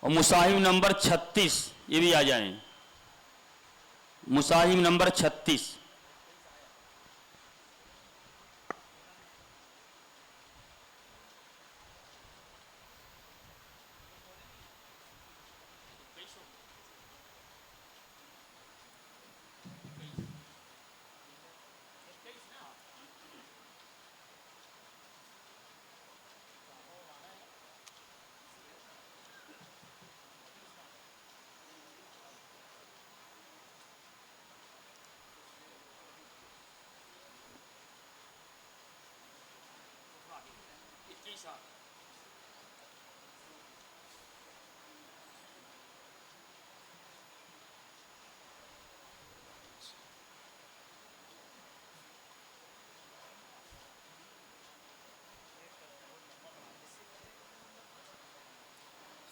और मुसाहिब नंबर 36 ये भी आ जाए। मुसाहिब नंबर 36।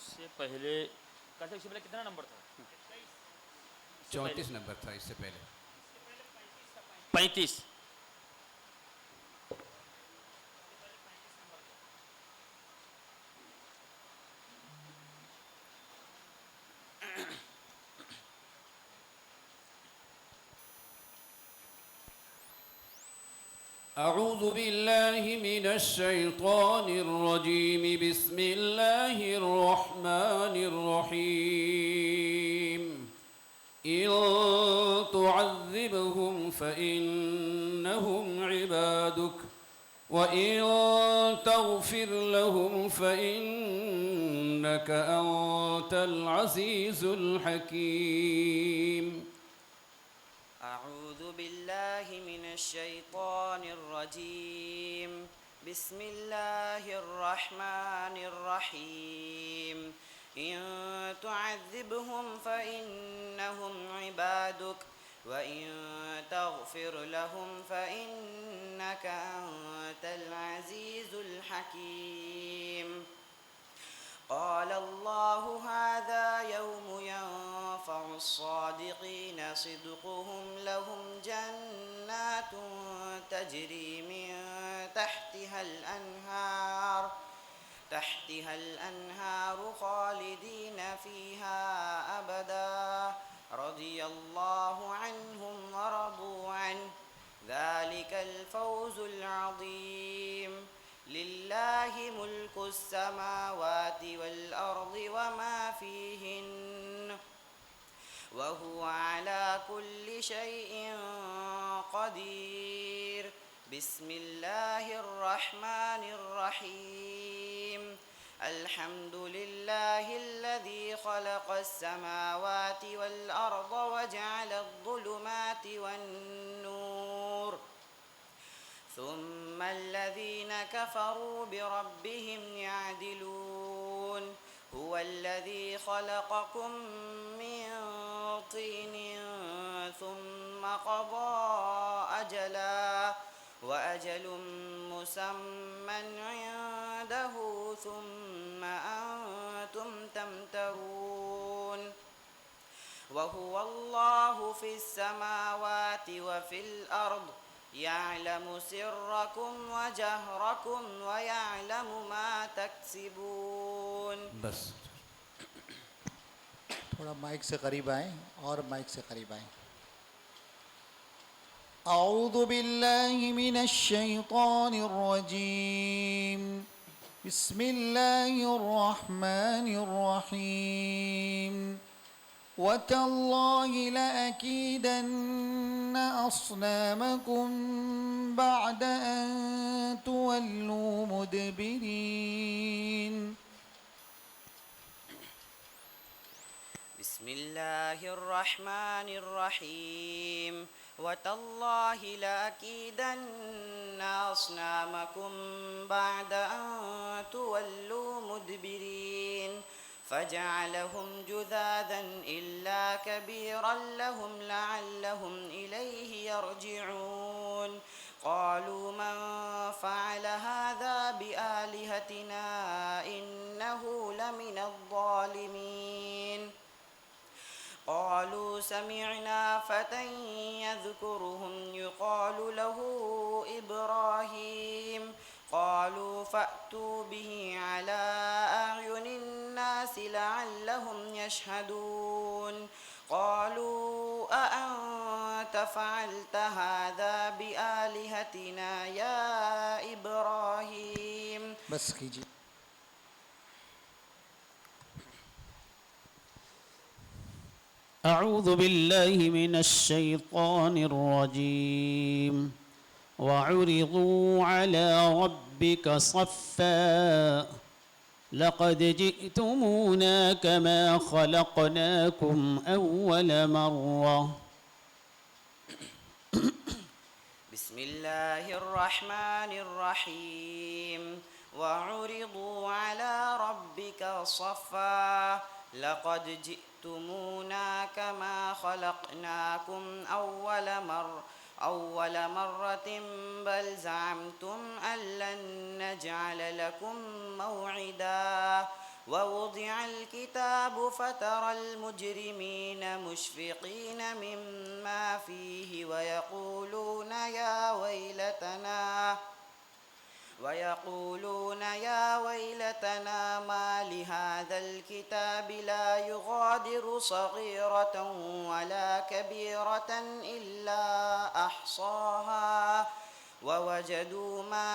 से पहले कहते इससे पहले कितना नंबर था? 34 नंबर था इससे पहले। 35। أعوذ بالله من الشيطان الرجيم بسم الله الرحمن الرحيم إن تعذبهم فإنهم عبادك وإن تغفر لهم فإنك أنت العزيز الحكيم. أعوذ بالله من الشيطان الرجيم بسم الله الرحمن الرحيم إن تعذبهم فإنهم عبادك وإن تغفر لهم فإنك أنت العزيز الحكيم. قال الله هذا يوم ينفع الصادقين صدقهم لهم جنات تجري من تحتها الأنهار خالدين فيها أبدا رضي الله عنهم ورضوا عنه ذلك الفوز العظيم. لله ملك السماوات والأرض وما فيهن وهو على كل شيء قدير. بسم الله الرحمن الرحيم الحمد لله الذي خلق السماوات والأرض وجعل الظلمات والنور ثم الذين كفروا بربهم يعدلون. هو الذي خلقكم من طين ثم قضى أجلا وأجل مسمى عنده ثم أنتم تمترون. وهو الله في السماوات وفي الأرض يعلم سركم وجهركم ويعلم ما تكسبون. बस थोड़ा माइक से करीब आएं और माइक से करीब आएं. أعوذ بالله من الشيطان الرجيم بسم الله الرحمن الرحيم وتالله لأكيدن أصنامكم بعد أن تولوا مدبرين. بسم الله الرحمن الرحيم وتالله لأكيدن أصنامكم بعد أن تولوا مدبرين فجعلهم جذاذا إلا كبيرا لهم لعلهم إليه يرجعون. قالوا من فعل هذا بآلهتنا إنه لمن الظالمين. قالوا سمعنا فتى يذكرهم يقال له إبراهيم قالوا فأتوا به على أعين الناس لعلهم يشهدون قالوا أأنت فعلت هذا بآلهتنا يا إبراهيم بس کیجیے. أعوذ بالله من الشيطان الرجيم وعرضوا على ربك صفا لقد جئتمونا كما خلقناكم أول مرة. بسم الله الرحمن الرحيم وعرضوا على ربك صفا لقد جئتمونا كما خلقناكم أول مرة بل زعمتم أن لن نجعل لكم موعدا ووضع الكتاب فترى المجرمين مشفقين مما فيه ويقولون يا ويلتنا ما لهذا الكتاب لا يغادر صغيرة ولا كبيرة إلا أحصاها ووجدوا ما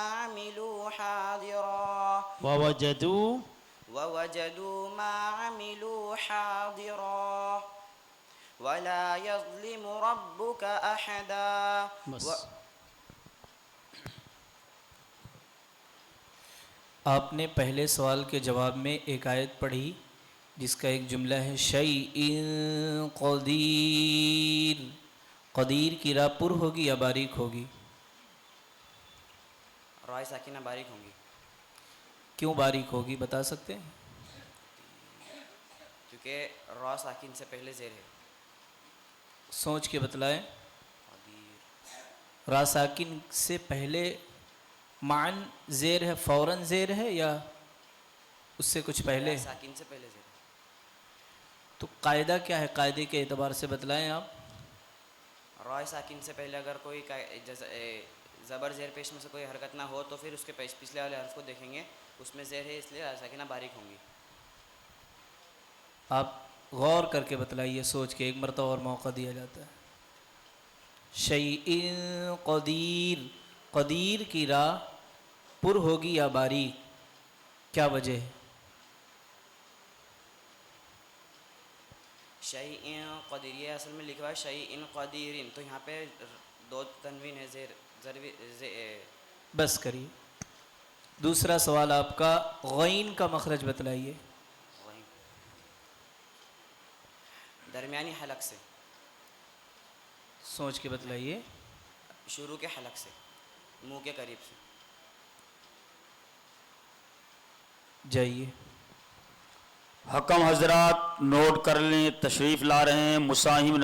عملوا حاضرا ولا يظلم ربك أحدا. آپ نے پہلے سوال کے جواب میں ایک آیت پڑھی جس کا ایک جملہ ہے شیء قدیر. قدیر کی راء پر ہوگی یا باریک ہوگی؟ رائے ساکنہ باریک ہوں گی. کیوں باریک ہوگی بتا سکتے ہیں؟ کیونکہ را ساکن سے پہلے زیر ہے. سوچ کے بتلائیں. را ساکن سے پہلے معن زیر ہے، فوراً زیر ہے یا اس سے کچھ پہلے؟ ساکن سے پہلے زیر. تو قاعدہ کیا ہے؟ قاعدے کے اعتبار سے بتلائیں آپ. رائے ساکن سے پہلے اگر کوئی زبر زیر پیش میں سے کوئی حرکت نہ ہو تو پھر اس کے پچھلے والے حرف کو دیکھیں گے، اس میں زیر ہے اس لیے رائے ساکنہ باریک ہوں گی. آپ غور کر کے بتلائیے، سوچ کے، ایک مرتبہ اور موقع دیا جاتا ہے. شیء قدیر. قدیر کی راء پر ہوگی یا باریک؟ کیا وجہ ہے؟ شیء قدیر، یہ اصل میں لکھا ہوا ہے شیء قدیر، تو یہاں پہ دو تنوین ہے بس کریے. دوسرا سوال آپ کا غین کا مخرج بتلائیے. درمیانی حلق سے. سوچ کے بتلائیے. شروع کے حلق سے، منہ کے قریب سے. جائیے. حکم حضرات نوٹ کر لیں، تشریف لا رہے ہیں مساہم